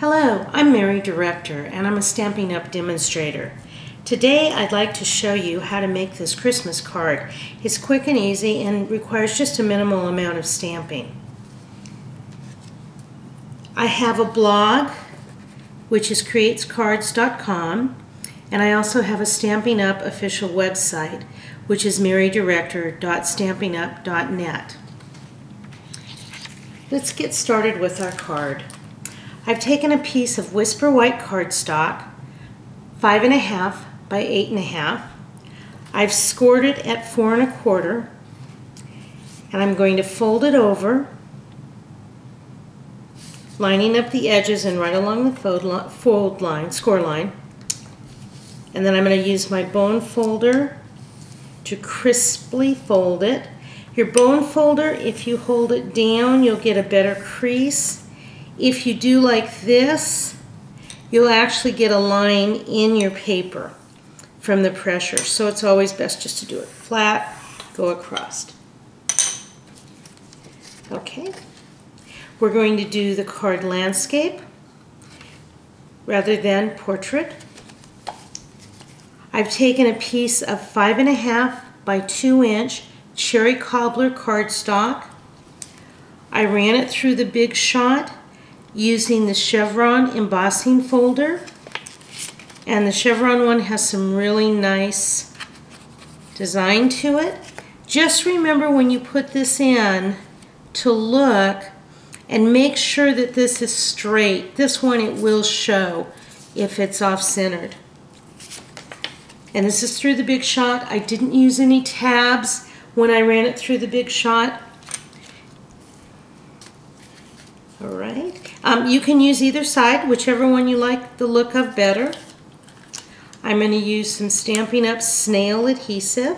Hello, I'm Mary Director and I'm a Stampin' Up demonstrator. Today I'd like to show you how to make this Christmas card. It's quick and easy and requires just a minimal amount of stamping. I have a blog which is KreatesKards.com, and I also have a Stampin' Up official website which is marydirector.stampinup.net. Let's get started with our card. I've taken a piece of Whisper White cardstock, 5.5 by 8.5. I've scored it at 4 1/4, and I'm going to fold it over, lining up the edges and right along the score line. And then I'm going to use my bone folder to crisply fold it. Your bone folder, if you hold it down, you'll get a better crease. If you do like this, you'll actually get a line in your paper from the pressure. So it's always best just to do it flat, go across. Okay, we're going to do the card landscape rather than portrait. I've taken a piece of 5.5 by 2 inch cherry cobbler cardstock. I ran it through the Big Shot using the chevron embossing folder, and the chevron one has some really nice design to it. Just remember when you put this in to look and make sure that this is straight. This one, it will show if it's off-centered. And this is through the Big Shot. I didn't use any tabs when I ran it through the Big Shot. All right. You can use either side, whichever one you like the look of better. I'm going to use some Stampin' Up snail adhesive.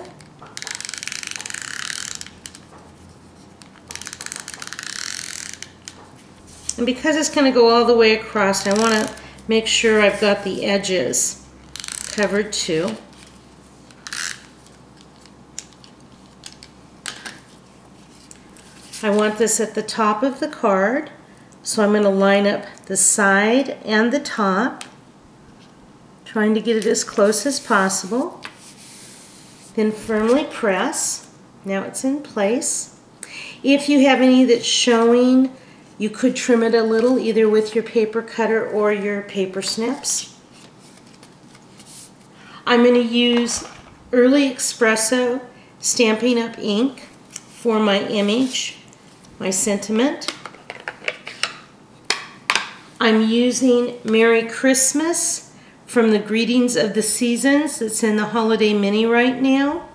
And because it's going to go all the way across, I want to make sure I've got the edges covered too. I want this at the top of the card, so I'm going to line up the side and the top, trying to get it as close as possible. Then firmly press. Now it's in place. If you have any that's showing, you could trim it a little, either with your paper cutter or your paper snips. I'm going to use Early Espresso Stampin' Up ink for my image, my sentiment. I'm using Merry Christmas from the Greetings of the Seasons that's in the Holiday Mini right now.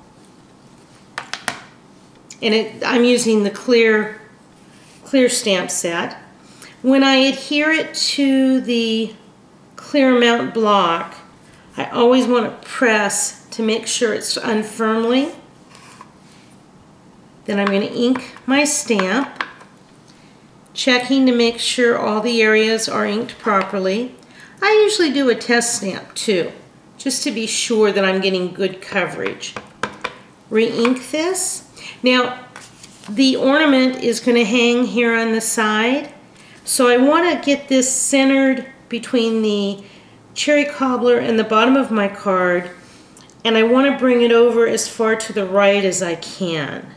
And I'm using the clear stamp set. When I adhere it to the clear amount block, I always want to press to make sure it's done firmly. Then I'm going to ink my stamp, checking to make sure all the areas are inked properly. I usually do a test stamp too, just to be sure that I'm getting good coverage. Re-ink this. Now, the ornament is going to hang here on the side, so I want to get this centered between the cherry cobbler and the bottom of my card, and I want to bring it over as far to the right as I can.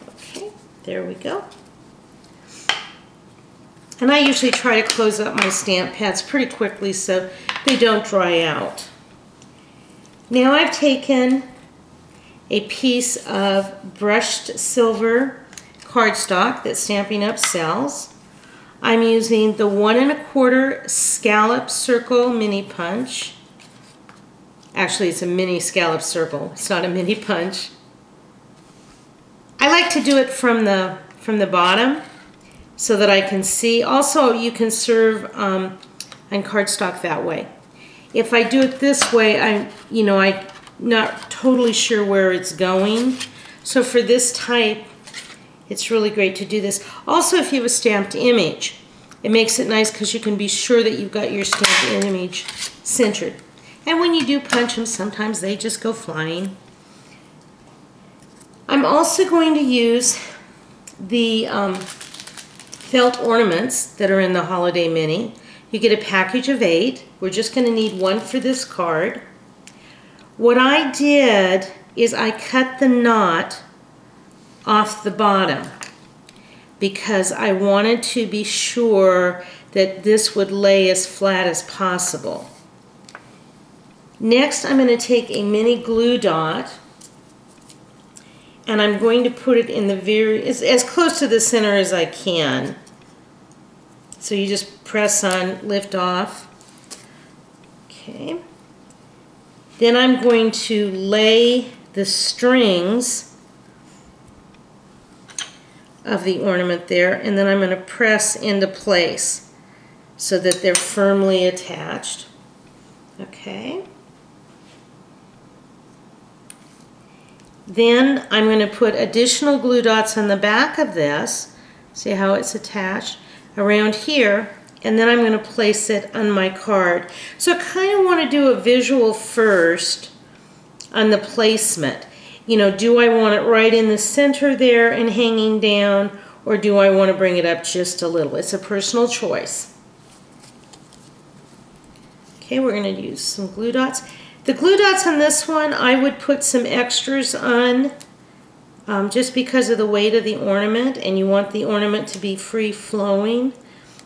Okay, there we go. And I usually try to close up my stamp pads pretty quickly so they don't dry out. Now I've taken a piece of brushed silver cardstock that Stampin' Up sells. I'm using the 1 1/4 scallop circle mini punch. Actually, it's a mini scallop circle. It's not a mini punch. I like to do it from the bottom so that I can see. Also, you can serve on cardstock that way. If I do it this way, I'm not totally sure where it's going. So for this type, it's really great to do this. Also, if you have a stamped image, it makes it nice because you can be sure that you've got your stamped image centered. And when you do punch them, sometimes they just go flying. I'm also going to use the felt ornaments that are in the Holiday Mini. You get a package of 8. We're just going to need 1 for this card. What I did is I cut the knot off the bottom because I wanted to be sure that this would lay as flat as possible. Next, I'm going to take a mini glue dot and I'm going to put it in the as close to the center as I can. So you just press on, lift off. Okay. Then I'm going to lay the strings of the ornament there, and then I'm going to press into place so that they're firmly attached. Okay. Then I'm going to put additional glue dots on the back of this. See how it's attached around here, and then I'm going to place it on my card. So I kind of want to do a visual first on the placement. You know, do I want it right in the center there and hanging down, or do I want to bring it up just a little? It's a personal choice. Okay, we're going to use some glue dots. The glue dots on this one, I would put some extras on just because of the weight of the ornament, and you want the ornament to be free-flowing,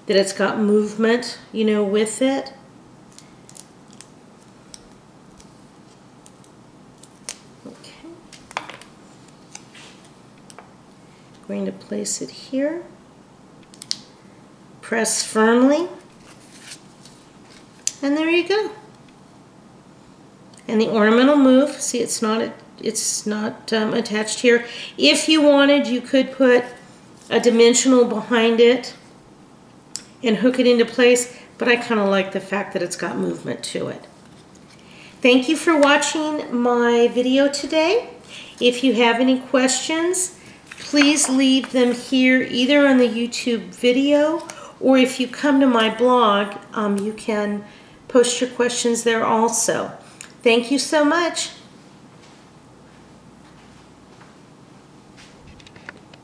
that it's got movement, you know, with it. Okay. Going to place it here. Press firmly. And there you go. And the ornament will move. See, it's not attached here. If you wanted, you could put a dimensional behind it and hook it into place, but I kind of like the fact that it's got movement to it. Thank you for watching my video today. If you have any questions, please leave them here either on the YouTube video, or if you come to my blog, you can post your questions there also. Thank you so much.